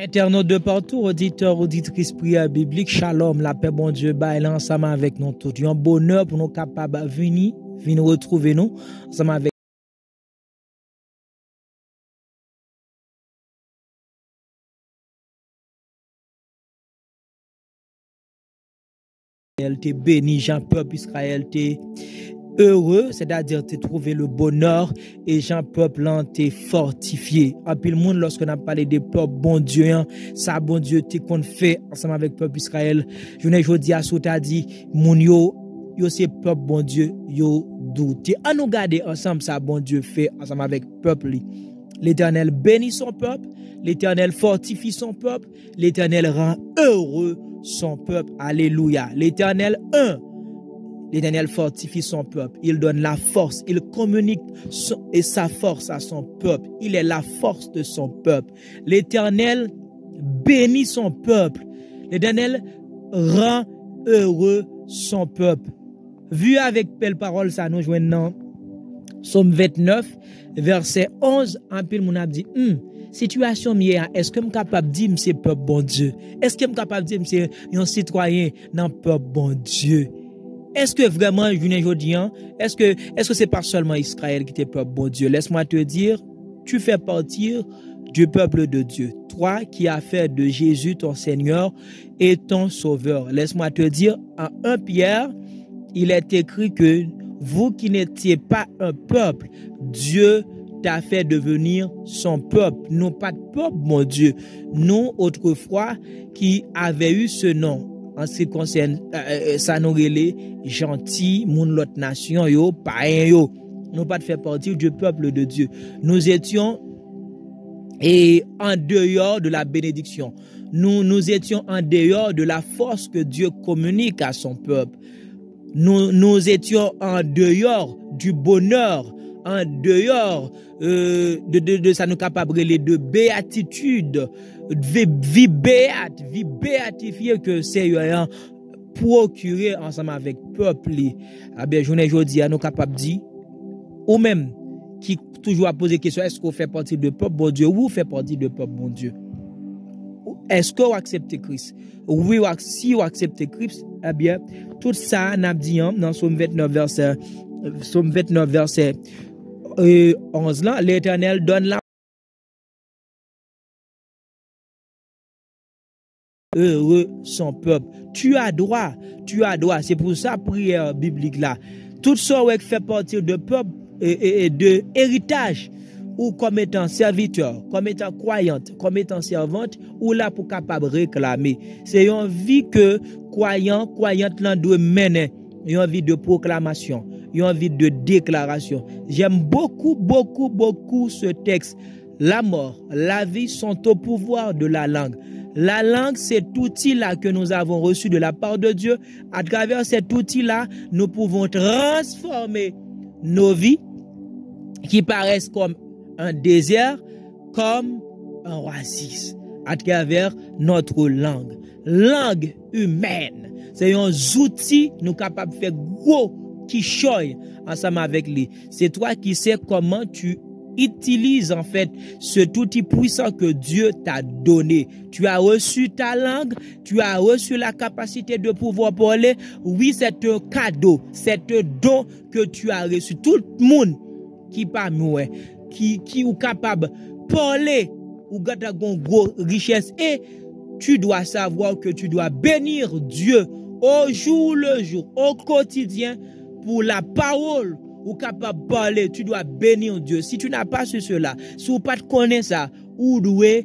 Internautes de partout, auditeurs, auditrices, prières bibliques, shalom, la paix, bon Dieu, bah, là, ensemble avec nous tous. Un bonheur pour nous capables de venir retrouver nous, ensemble avec t'es béni, Jean peuple Israël, t'es heureux, c'est-à-dire t'es trouvé le bonheur et Jean peuple là t'es fortifié. En pile monde lorsqu'on a parlé des peuples bon Dieu, ça bon Dieu t'es qu'on fait ensemble avec peuple Israël. Je ne jodi à sou t'a dit moun yo c'est peuple bon Dieu yo douté. On nous garder ensemble ça bon Dieu fait ensemble avec peuple. L'Éternel bénit son peuple, l'Éternel fortifie son peuple, l'Éternel rend heureux son peuple. Alléluia. L'Éternel l'Éternel fortifie son peuple. Il donne la force. Il communique sa force à son peuple. Il est la force de son peuple. L'Éternel bénit son peuple. L'Éternel rend heureux son peuple. Vu avec belle parole, ça nous joint dans Somme 29, verset 11. En pile, mon a dit, situation mieux, est-ce que je suis capable de dire que c'est peuple bon Dieu? Est-ce que je suis capable de dire que c'est un citoyen dans le peuple bon Dieu? Est-ce que vraiment, je ne dis pas, est-ce que c'est pas seulement Israël qui est peuple bon Dieu? Laisse-moi te dire, tu fais partie du peuple de Dieu. Toi qui as fait de Jésus ton Seigneur et ton Sauveur. Laisse-moi te dire, en 1 Pierre, il est écrit que vous qui n'étiez pas un peuple, Dieu t'a fait devenir son peuple. Nous pas de peuple, mon Dieu. Nous, autrefois, qui avions eu ce nom, en ce qui concerne, ça nous relait gentil, moun l'autre nation, yo, païen, yo. Nous pas de faire partie du peuple de Dieu. Nous étions en dehors de la bénédiction. Nous étions en dehors de la force que Dieu communique à son peuple. Nous étions en dehors du bonheur, en dehors de ça nous capable de béatitude, vie béatifiée que Seigneur procurer ensemble avec peuple. Ah bien, aujourd'hui, nous capable de dire, ou même qui toujours a posé question, est-ce qu'on fait partie de peuple bon Dieu ou fait partie de peuple bon Dieu? Est-ce que vous acceptez Christ? Oui, si vous acceptez Christ, eh bien, tout ça, n'a dit dans Somme 29, verset 11, là, l'Éternel donne la heureux son peuple. Tu as droit. C'est pour ça, prière biblique là. Tout ça qui fait partie de peuple et de héritage, ou comme étant serviteur, comme étant croyante, comme étant servante, ou là pour capable réclamer. C'est une vie que croyante là doit mener, une vie de proclamation, une vie de déclaration. J'aime beaucoup ce texte. La mort, la vie sont au pouvoir de la langue. La langue, cet outil-là que nous avons reçu de la part de Dieu. À travers cet outil-là, nous pouvons transformer nos vies qui paraissent comme un désert, comme un oasis, à travers notre langue. Langue humaine, c'est un outil nous capable de faire gros qui choye ensemble avec lui. C'est toi qui sais comment tu utilises en fait cet outil puissant que Dieu t'a donné. Tu as reçu ta langue, tu as reçu la capacité de pouvoir parler. Oui, c'est un cadeau, c'est un don que tu as reçu. Tout le monde qui parmi qui est capable de parler ou gata gon gros richesse, et tu dois savoir que tu dois bénir Dieu au jour le jour, au quotidien, pour la parole ou capable de parler. Tu dois bénir Dieu. Si tu n'as pas cela, si tu pas connaître ça, ou dois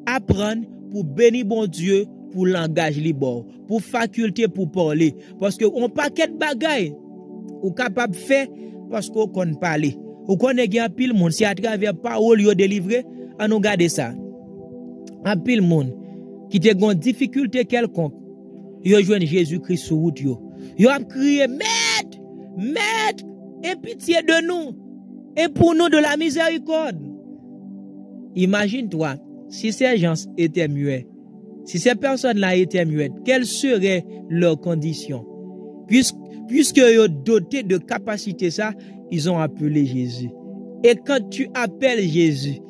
apprendre pour bénir bon Dieu, pour langage libre, pour faculté pour parler, parce que on paquet de bagaille ou capable de faire parce qu'on connaît parler. Ou connaît gen pile monde si à travers parole yo délivré, on nous garder ça. En pile monde qui te gon difficulté quelconque, yo joine Jésus-Christ sur route yo. Yo a crié maître, aie pitié de nous et pour nous de la miséricorde. Imagine-toi si ces gens étaient muets, si ces personnes-là étaient muettes, quelles seraient leurs conditions? Puisque yo dotés de capacité ça, ils ont appelé Jésus. Et quand tu appelles Jésus,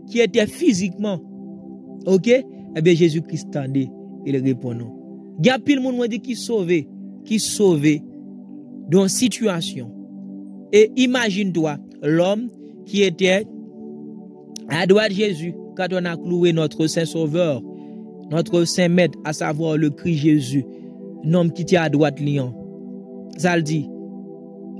qui était physiquement, ok, eh bien Jésus-Christ tendait, il répond non. Il y a pile monde dit qui sauvé dans une situation. Et imagine-toi, l'homme qui était à droite de Jésus, quand on a cloué notre Saint Sauveur, notre Saint Maître, à savoir le Christ Jésus, l'homme qui était à droite lion. Ça le dit.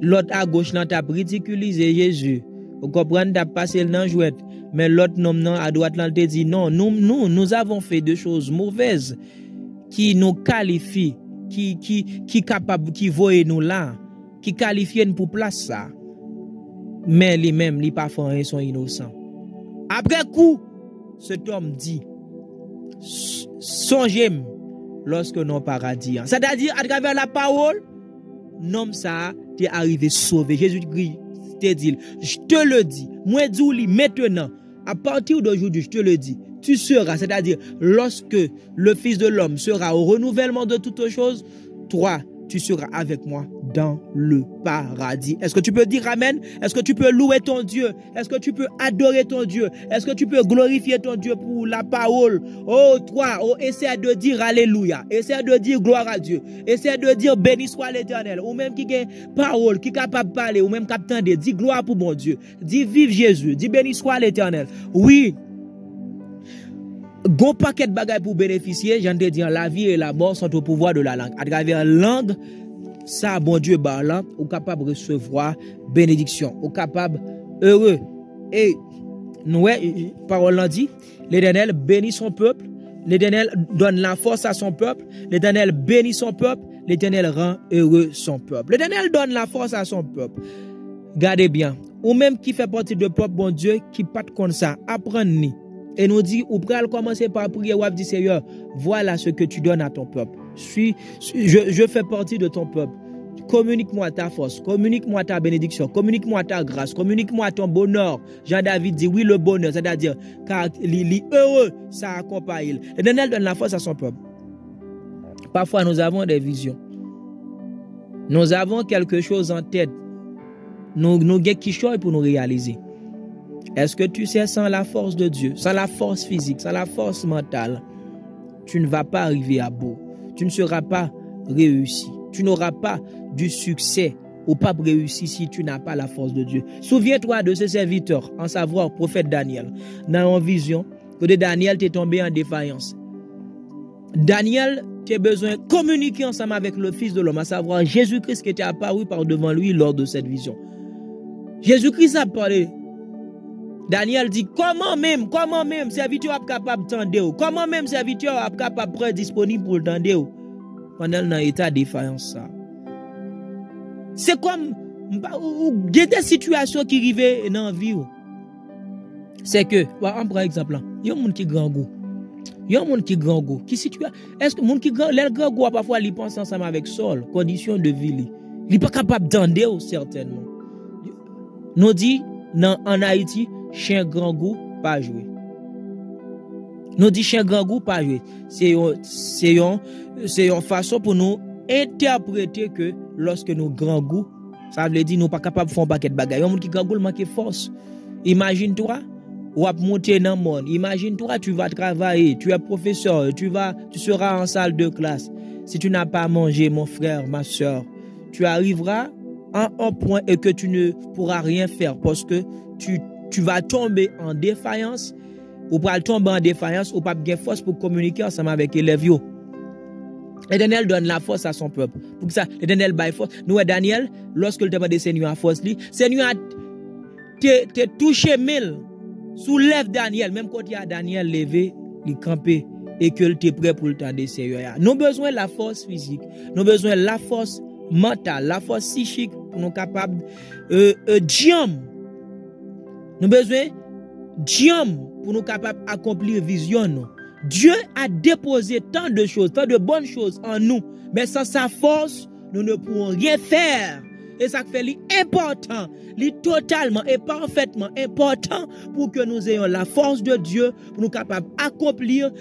L'autre à gauche, là, t'a ridiculisé Jésus. Vous comprenez, t'as passé le nan jouette. Mais l'autre homme à droite, là, t'a dit non, nous avons fait des choses mauvaises qui nous qualifient, qui capable, qui voient nous là, qui qualifient nous pour place ça. Mais lui-même, les parfois, ils sont innocents. Après coup, cet homme dit, songez-moi lorsque nous paradis. C'est-à-dire, à travers la parole, non, ça, t'es arrivé sauvé. Jésus-Christ te dit, je te le dis, moi, dis-le maintenant, à partir d'aujourd'hui, je te le dis, tu seras, c'est-à-dire, lorsque le Fils de l'homme sera au renouvellement de toutes choses, toi, tu seras avec moi dans le paradis. Est-ce que tu peux dire Amen? Est-ce que tu peux louer ton Dieu? Est-ce que tu peux adorer ton Dieu? Est-ce que tu peux glorifier ton Dieu pour la parole? Oh, toi, essaie de dire Alléluia. Essaie de dire gloire à Dieu. Essaie de dire béni soit l'Éternel. Ou même qui a parole, qui est capable de parler, ou même capable de dire gloire pour mon Dieu. Dis vive Jésus. Dis béni soit l'Éternel. Oui. Gon paquet de bagages pour bénéficier, j'en ai dit, la vie et la mort sont au pouvoir de la langue. À travers la langue, ça, bon Dieu, bah là, ou capable de recevoir bénédiction, ou capable heureux. Et nous, parole dit, l'Éternel bénit son peuple, l'Éternel donne la force à son peuple, l'Éternel bénit son peuple, l'Éternel rend heureux son peuple. L'Éternel donne la force à son peuple. Gardez bien, ou même qui fait partie de peuple, bon Dieu, qui pas comme ça, apprenez. Et nous dit, ou pral commencer par prier, ou dit Seigneur, voilà ce que tu donnes à ton peuple. Je fais partie de ton peuple. Communique-moi ta force, communique-moi ta bénédiction, communique-moi ta grâce, communique-moi ton bonheur. Jean-David dit, oui, le bonheur, c'est-à-dire, car les heureux, ça accompagne. L'Éternel donne la force à son peuple. Parfois, nous avons des visions. Nous avons quelque chose en tête. Nous avons quelque chose pour nous réaliser. Est-ce que tu sais, sans la force de Dieu, sans la force physique, sans la force mentale, tu ne vas pas arriver à bout. Tu ne seras pas réussi. Tu n'auras pas du succès ou pas réussi si tu n'as pas la force de Dieu. Souviens-toi de ce serviteur, en savoir, prophète Daniel. Dans une vision, que Daniel t'est tombé en défaillance. Daniel, tu as besoin de communiquer ensemble avec le Fils de l'homme, à savoir Jésus-Christ qui était apparu par devant lui lors de cette vision. Jésus-Christ a parlé. Daniel dit, comment même, serviteur est capable de tendre, comment même serviteur est capable de prendre disponible pour le tendre, pendant dans état de défaillance. C'est comme, il y a des situations qui arrivent dans la vie. C'est que, on prend exemple, il y a un monde qui grand goût. Il y a un monde qui grand goût. Est-ce que le monde qui grand goût, parfois, il pense ensemble avec Saul, condition de vie. Il n'est pas capable de tendre, certainement. Nous dit, en Haïti, chien grand goût, pas jouer. Nous dit chien grand goût, pas jouer. C'est une façon pour nous interpréter que lorsque nous grand goût, ça veut dire nous pas capable de faire un paquet de bagages. Un monde qui grand goût manque force. Imagine-toi, ou à monter dans le monde. Imagine-toi, tu vas travailler, tu es professeur, tu seras en salle de classe. Si tu n'as pas mangé, mon frère, ma soeur, tu arriveras à un point et que tu ne pourras rien faire parce que tu vas tomber en défaillance ou pas tomber en défaillance ou pas de force pour communiquer ensemble avec les élèves. L'Éternel donne la force à son peuple. Pour ça, l'Éternel baille force. Nous, Daniel, lorsque le demande de Seigneur à force, Seigneur te touché mille, soulève Daniel, même quand il y a Daniel levé, il campé et que tu es prêt pour le temps de Seigneur. Nous avons besoin de la force physique, nous avons besoin de la force mentale, la force psychique pour nous capables diam. Nous avons besoin diam pour nous capables d'accomplir vision. Dieu a déposé tant de choses, tant de bonnes choses en nous, mais sans sa force, nous ne pourrons rien faire. Et ça fait l'important, totalement et parfaitement important pour que nous ayons la force de Dieu, pour nous capables d'accomplir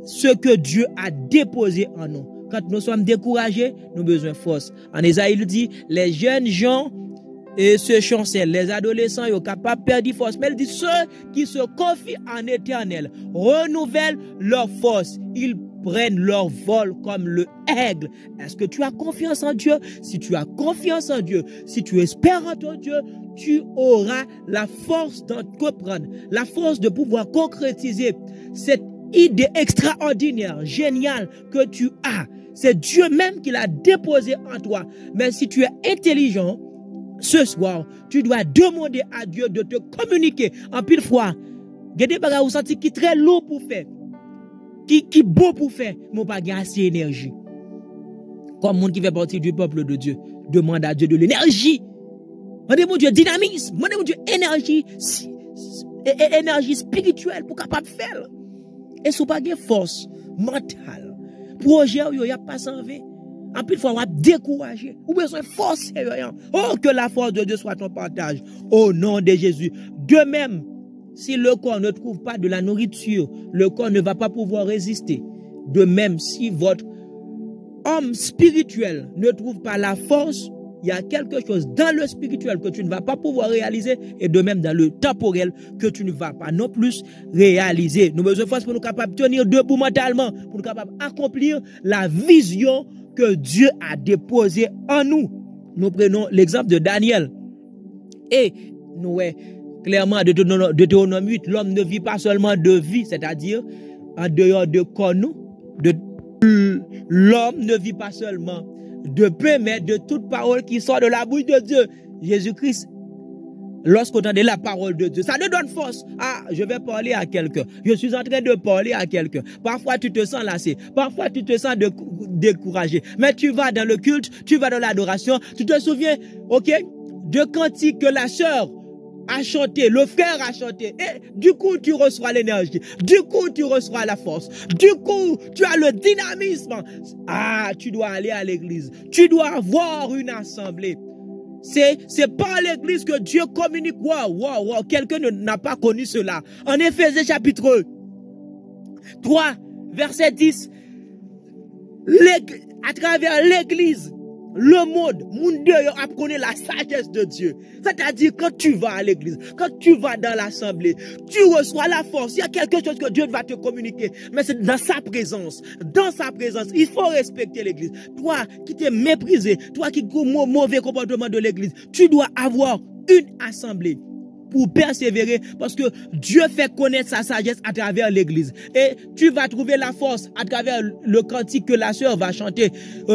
ce que Dieu a déposé en nous. Quand nous sommes découragés, nous avons besoin de force. En Ésaïe, il dit, les jeunes gens Et ce chancel, les adolescents, ils sont capables de perdre force. Mais elle dit, ceux qui se confient en éternel renouvellent leur force. Ils prennent leur vol comme le aigle. Est-ce que tu as confiance en Dieu? Si tu as confiance en Dieu, si tu espères en ton Dieu, tu auras la force d'entreprendre, la force de pouvoir concrétiser cette idée extraordinaire, géniale que tu as. C'est Dieu même qui l'a déposé en toi. Mais si tu es intelligent, ce soir, tu dois demander à Dieu de te communiquer en pile fois. Il y a des bagages où senti qui est très lourd pour faire, qui beau pour faire, mais pas assez d'énergie. Comme monde qui fait partie du peuple de Dieu, demande à Dieu de l'énergie. Demandez-moi Dieu dynamisme, demandez-moi Dieu énergie, énergie spirituelle pour capable faire. Et si vous n'avez pas de force mentale, projet, il n'y a pas sans vie. En plus, il faut décourager. Ou besoin de force. Oh, que la force de Dieu soit ton partage. Au nom de Jésus. De même, si le corps ne trouve pas de la nourriture, le corps ne va pas pouvoir résister. De même, si votre homme spirituel ne trouve pas la force, il y a quelque chose dans le spirituel que tu ne vas pas pouvoir réaliser et de même dans le temporel que tu ne vas pas non plus réaliser. Nous avons besoin de force pour nous capables de tenir debout mentalement, pour nous capables d'accomplir la vision que Dieu a déposée en nous. Nous prenons l'exemple de Daniel. Et nous voyons clairement de Deutéronome 8, l'homme ne vit pas seulement de vie, c'est-à-dire en dehors de corps nous, l'homme ne vit pas seulement de paix, mais de toute parole qui sort de la bouche de Dieu. Jésus-Christ, lorsqu'on entend la parole de Dieu, ça te donne force. Ah, je vais parler à quelqu'un. Je suis en train de parler à quelqu'un. Parfois, tu te sens lassé. Parfois, tu te sens découragé. Mais tu vas dans le culte, tu vas dans l'adoration. Tu te souviens, ok, de cantiques que la sœur a chanté, le frère a chanté. Et du coup, tu reçois l'énergie. Du coup, tu reçois la force. Du coup, tu as le dynamisme. Ah, tu dois aller à l'église. Tu dois avoir une assemblée. C'est par l'église que Dieu communique. Wow. Quelqu'un n'a pas connu cela. En Éphésiens chapitre 3, verset 10, à travers l'église, le monde a connu la sagesse de Dieu. C'est-à-dire, quand tu vas à l'église, quand tu vas dans l'assemblée, tu reçois la force. Il y a quelque chose que Dieu va te communiquer. Mais c'est dans sa présence. Dans sa présence, il faut respecter l'église. Toi qui t'es méprisé, toi qui as mauvais comportement de l'église, tu dois avoir une assemblée pour persévérer, parce que Dieu fait connaître sa sagesse à travers l'église. Et tu vas trouver la force à travers le cantique que la sœur va chanter.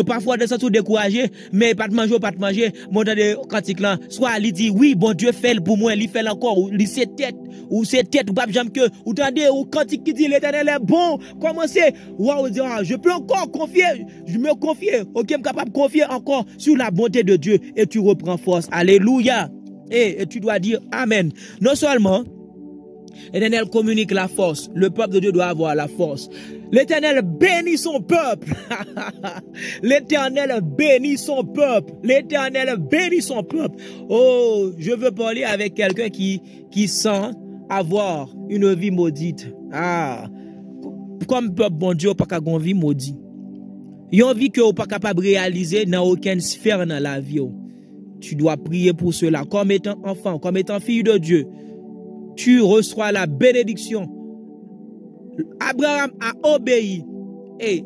Parfois, de tout découragé, mais pas de manger, mon dans des cantiques là, soit il dit, oui, bon Dieu fait pour moi, il fait encore, ou il c'est tête, ou pas jamais que, ou tendez, ou cantique qui dit, l'éternel est bon, commencez, wow, je peux encore confier, je me confie, ok, je suis capable de confier encore sur la bonté de Dieu, et tu reprends force. Alléluia. Et tu dois dire Amen. Non seulement l'Éternel communique la force, le peuple de Dieu doit avoir la force. L'Éternel bénit son peuple. L'Éternel bénit son peuple. L'Éternel bénit son peuple. Oh, je veux parler avec quelqu'un qui sent avoir une vie maudite. Ah, comme peuple bon Dieu, pas qu'à une vie maudite. Il y a une vie que vous pas capable de réaliser dans aucune sphère dans la vie. Tu dois prier pour cela. Comme étant enfant, comme étant fille de Dieu, tu reçois la bénédiction. Abraham a obéi. Et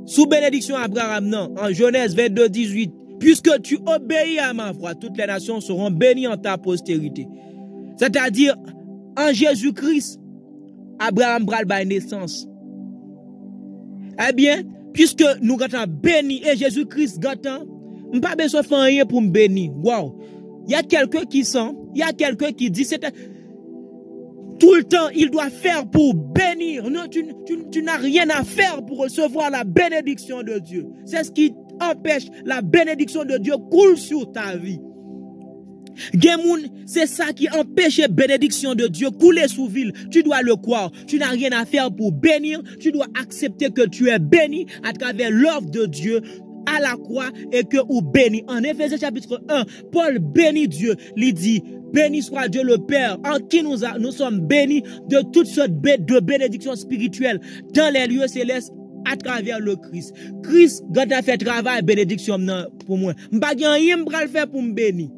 sous bénédiction Abraham, non, en Genèse 22, 18, puisque tu obéis à ma voix, toutes les nations seront bénies en ta postérité. C'est-à-dire, en Jésus-Christ, Abraham bral by naissance. Eh bien, puisque nous sommes bénis et Jésus-Christ gâtant, je n'ai pas besoin de faire rien pour me bénir. Wow. Il y a quelqu'un qui sent, il y a quelqu'un qui dit, tout le temps, il doit faire pour bénir. Non, tu n'as rien à faire pour recevoir la bénédiction de Dieu. C'est ce qui empêche la bénédiction de Dieu coule sur ta vie. Gemoun, c'est ça qui empêche la bénédiction de Dieu couler sous ville. Tu dois le croire. Tu n'as rien à faire pour bénir. Tu dois accepter que tu es béni à travers l'œuvre de Dieu à la croix et que ou béni. En Éphésiens chapitre 1, Paul bénit Dieu. Il dit, béni soit Dieu le Père, en qui nous sommes bénis de toutes sortes de bénédictions spirituelles dans les lieux célestes à travers le Christ. Christ, quand a fait travail, bénédiction pour moi. Je ne vais pas faire pour me bénir.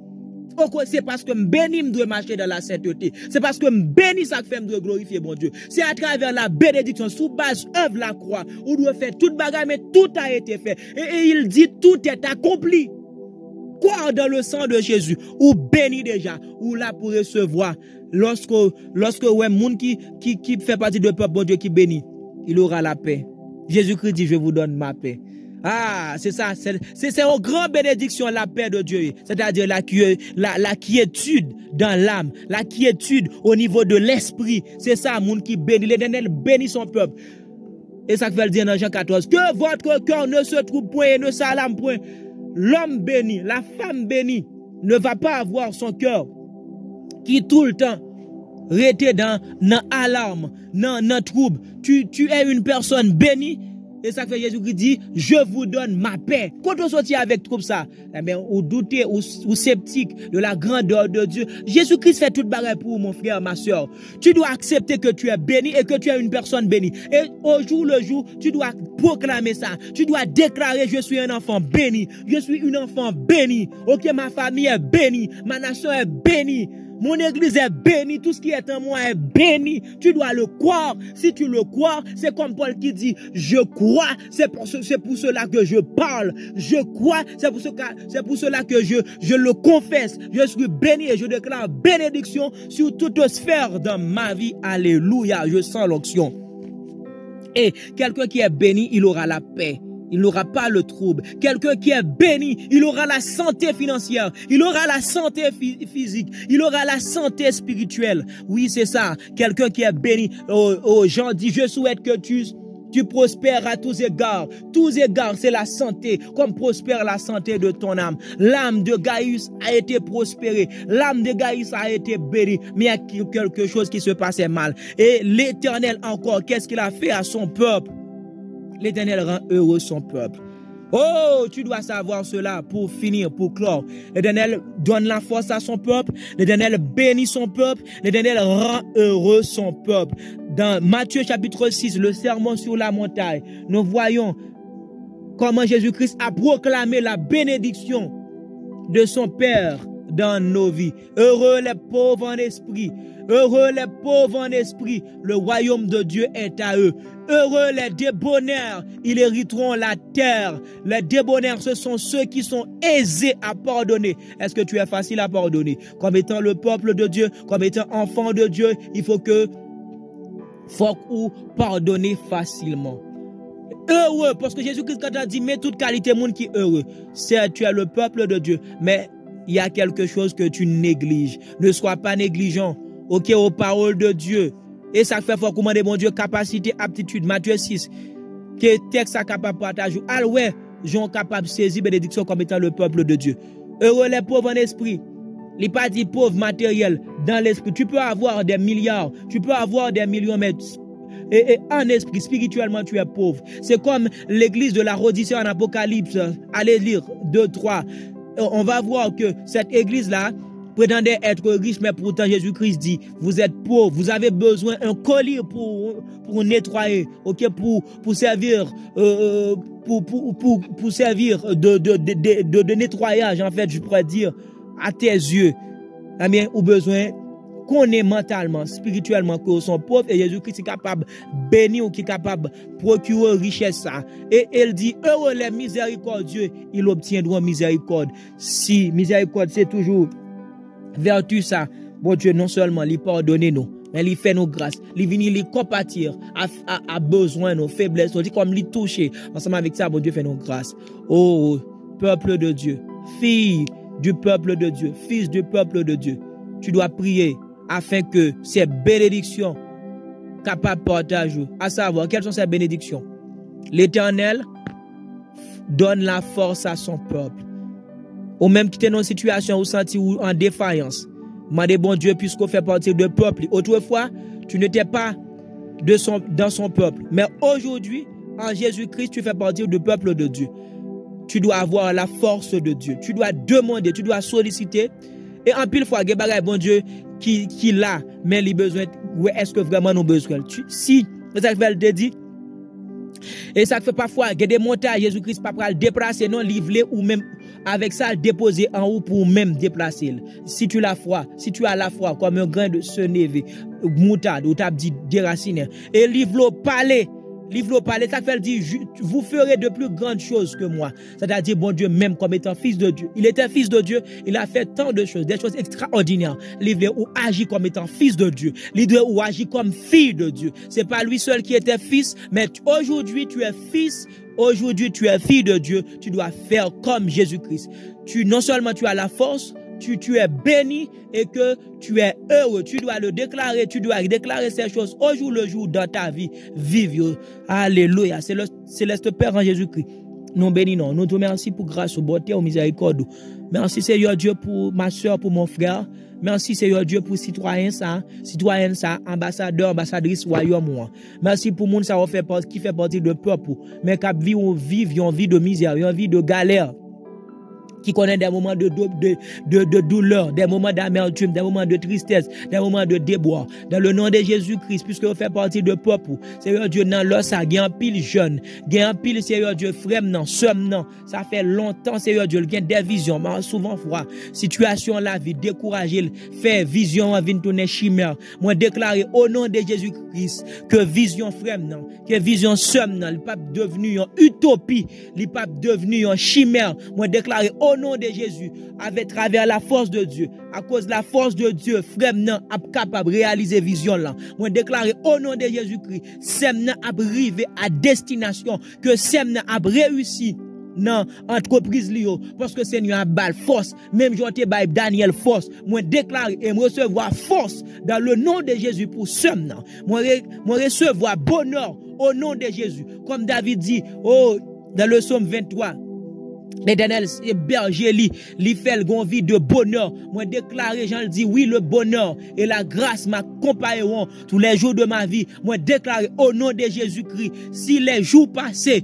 c'est parce que béni me doit marcher dans la sainteté. C'est parce que béni ça fait me doit glorifier mon Dieu. C'est à travers la bénédiction, sous base œuvre la croix, où doit faire toute bagarre, mais tout a été fait. Et il dit tout est accompli. Croire dans le sang de Jésus, ou béni déjà, ou là pour recevoir. Lorsque ouais, monde qui fait partie de peuple, bon Dieu qui bénit, il aura la paix. Jésus-Christ dit, je vous donne ma paix. Ah, c'est ça, c'est une grande bénédiction, la paix de Dieu. C'est-à-dire la quiétude dans l'âme, la quiétude au niveau de l'esprit. C'est ça, monde qui bénit. L'Éternel bénit son peuple. Et ça veut dire dans Jean 14, que votre cœur ne se trouble point et ne s'alarme point. L'homme béni, la femme bénie, ne va pas avoir son cœur qui tout le temps rester dans alarme, dans trouble. Tu es une personne bénie. Et ça fait Jésus qui dit, je vous donne ma paix. Quand on sortit avec trouble ça, ou douter, ou sceptique de la grandeur de Dieu, Jésus-Christ fait toute bagarre pour mon frère, ma soeur. Tu dois accepter que tu es béni et que tu es une personne bénie. Et au jour le jour, tu dois proclamer ça. Tu dois déclarer, je suis un enfant béni. Je suis une enfant bénie. Ok, ma famille est bénie. Ma nation est bénie. Mon église est bénie, tout ce qui est en moi est béni. Tu dois le croire. Si tu le crois, c'est comme Paul qui dit, je crois, c'est pour cela que je parle. Je crois, c'est pour cela que je le confesse. Je suis béni et je déclare bénédiction sur toute sphère dans ma vie. Alléluia, je sens l'onction. Et quelqu'un qui est béni, il aura la paix. Il n'aura pas le trouble. Quelqu'un qui est béni, il aura la santé financière, il aura la santé physique, il aura la santé spirituelle. Oui, c'est ça. Quelqu'un qui est béni. Jean dit, je souhaite que tu prospères à tous égards. Tous égards, c'est la santé, comme prospère la santé de ton âme. L'âme de Gaius a été prospérée. L'âme de Gaius a été bénie. Mais il y a quelque chose qui se passait mal. Et l'Éternel encore, qu'est-ce qu'il a fait à son peuple? L'Éternel rend heureux son peuple. Oh, tu dois savoir cela pour finir, pour clore. L'Éternel donne la force à son peuple. L'Éternel bénit son peuple. L'Éternel rend heureux son peuple. Dans Matthieu chapitre 6, le sermon sur la montagne, nous voyons comment Jésus-Christ a proclamé la bénédiction de son Père dans nos vies. Heureux les pauvres en esprit. Heureux les pauvres en esprit. Le royaume de Dieu est à eux. Heureux les débonnaires, ils hériteront la terre. Les débonnaires, ce sont ceux qui sont aisés à pardonner. Est-ce que tu es facile à pardonner? Comme étant le peuple de Dieu, comme étant enfant de Dieu, il faut pardonner facilement. Heureux, parce que Jésus-Christ, quand il a dit, mais toute qualité, monde qui est heureux, c'est tu es le peuple de Dieu, mais il y a quelque chose que tu négliges. Ne sois pas négligent, ok, aux paroles de Dieu. Et ça fait fort commander, mon Dieu, capacité, aptitude. Matthieu 6, que texte est capable de partager. Ah ouais, gens capables de saisir bénédiction comme étant le peuple de Dieu. Heureux les pauvres en esprit. Il n'est pas dit pauvre matériel dans l'esprit. Tu peux avoir des milliards, tu peux avoir des millions, mais et en esprit, spirituellement, tu es pauvre. C'est comme l'église de la Laodicée en Apocalypse. Allez lire 2, 3. On va voir que cette église-là prétendait être riche, mais pourtant Jésus-Christ dit, vous êtes pauvres, vous avez besoin d'un collier pour nettoyer, ok, pour servir, pour servir de nettoyage, en fait, je pourrais dire, à tes yeux. Eh bien, ou besoin qu'on est mentalement, spirituellement, que sont pauvres, et Jésus-Christ est capable de bénir ou qui est capable de procurer richesse. Et il dit, heureux les miséricordieux, ils obtiendront miséricorde. Si miséricorde, c'est toujours vertu ça, bon Dieu, non seulement lui pardonner nous, mais lui fait nos grâces, lui venir lui compatir à besoin, nos faiblesses, on dit comme lui toucher. Ensemble avec ça, bon Dieu fait nos grâces. Oh, peuple de Dieu, fille du peuple de Dieu, fils du peuple de Dieu, tu dois prier afin que ces bénédictions capables de partager, à savoir, quelles sont ces bénédictions? L'Éternel donne la force à son peuple. Ou même qui était dans une situation où senti en défaillance. Mandez bon Dieu, puisqu'on fait partie de peuple. Autrefois, tu n'étais pas dans son peuple. Mais aujourd'hui, en Jésus-Christ, tu fais partie du peuple de Dieu. Tu dois avoir la force de Dieu. Tu dois demander, tu dois solliciter. Et en pile fois, il y a bon Dieu qui l'a, mais il a besoin. Est-ce que vraiment nous avons besoin? Si, ça veut dire, Et ça fait parfois, il y a des montagnes, Jésus-Christ pas le déplacer, non, livrer ou même avec ça, le déposer en haut pour même déplacer. Si tu as la foi, comme un grain de senévé, moutarde, ou t'as dit déraciner, et livre parler, ça fait dire, vous ferez de plus grandes choses que moi. C'est-à-dire, bon Dieu, même comme étant fils de Dieu. Il était fils de Dieu, il a fait tant de choses, des choses extraordinaires. Livre ou agit comme étant fils de Dieu. Livre ou agit comme fille de Dieu. C'est pas lui seul qui était fils, mais aujourd'hui tu es fils. Aujourd'hui, tu es fille de Dieu, tu dois faire comme Jésus-Christ. Non seulement tu as la force, tu es béni et que tu es heureux. Tu dois le déclarer, tu dois déclarer ces choses au jour le jour dans ta vie. Vive. Alléluia. C'est le céleste Père en Jésus-Christ. Nous bénissons. Nous te remercions pour grâce, au bonté, au miséricorde. Merci Seigneur Dieu pour ma soeur, pour mon frère. Merci Seigneur Dieu pour citoyen ça, ambassadeur, ambassadrice royaume. Merci pour monde ça qui fait partie de peuple, mais qui vivent une vie de misère, une vie de galère, qui connaît des moments de douleur, des moments d'amertume, des moments de tristesse, des moments de déboire. Dans le nom de Jésus-Christ, puisque vous faites partie de peuple, Seigneur Dieu, dans l'or, ça, il y a un pile jeune, il y a un pile, Seigneur Dieu, frère, non, somme, non. Ça fait longtemps, Seigneur Dieu, il y a des visions, mais souvent, froid, situation la vie, décourager, faire vision, en vie tourner chimère. Moi, déclarer au nom de Jésus-Christ, que vision, frère, non, que vision, somme, non, il pas devenu une utopie, il pas devenu une chimère. Moi, déclarer au nom de Jésus, avec travers la force de Dieu, à cause de la force de Dieu, frère, non, capable de réaliser vision là. Moi, déclarer au nom de Jésus-Christ, Semna a arrivé à destination, que Semna a réussi dans l'entreprise parce que Seigneur a balle force, même j'étais bail Daniel force. Moi, déclarer et me recevoir force dans le nom de Jésus pour Semna. Moi, recevoir bonheur au nom de Jésus. Comme David dit, dans le psaume 23, l'Éternel est berger, li fait le vie de bonheur. Moi déclarer, j'en dis oui, le bonheur et la grâce m'accompagneront tous les jours de ma vie. Moi déclarer au nom de Jésus-Christ, si les jours passés,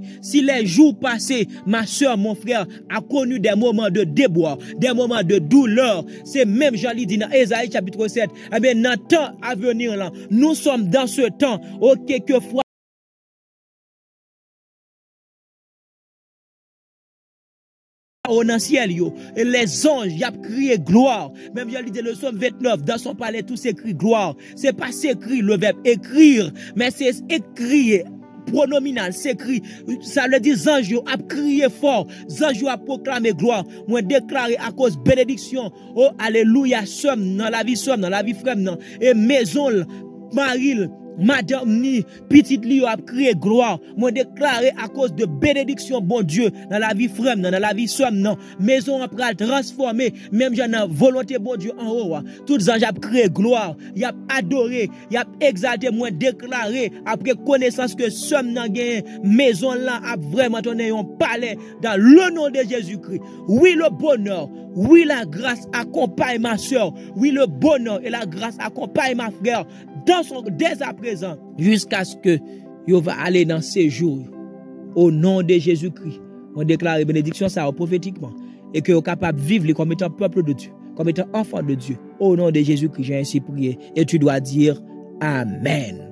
ma soeur, mon frère a connu des moments de déboire, des moments de douleur, c'est même Jean dit dans Ésaïe chapitre 7, eh bien dans le temps à venir là, nous sommes dans ce temps, quelquefois au ciel, et les anges y a crié gloire. Même je lis le psaume 29, dans son palais tout s'écrit gloire. C'est pas s'écrit le verbe écrire, mais c'est écrire. Pronominal, s'écrit, ça veut dire anges a crié fort, anges a proclamé gloire. Moi déclaré à cause bénédiction. Oh alléluia, somme dans la vie frère non. Et maison Maril, madame ni petite li a crié gloire. Moi déclaré à cause de bénédiction bon Dieu dans la vie frère dans la vie somme non. Maison a pral transformer, même j'en ai volonté bon Dieu en haut. Tous les anges a crié gloire, y a adoré, y a exalté, moi déclaré après connaissance que somme nan gagné maison là a vraiment donné un palais dans le nom de Jésus-Christ. Oui le bonheur, oui la grâce accompagne ma soeur, oui le bonheur et la grâce accompagne ma frère dès à présent, jusqu'à ce que vous va aller dans ces jours. Au nom de Jésus-Christ, on déclare bénédiction ça prophétiquement et que vous êtes capable de vivre comme étant peuple de Dieu, comme étant enfant de Dieu. Au nom de Jésus-Christ, j'ai ainsi prié et tu dois dire Amen.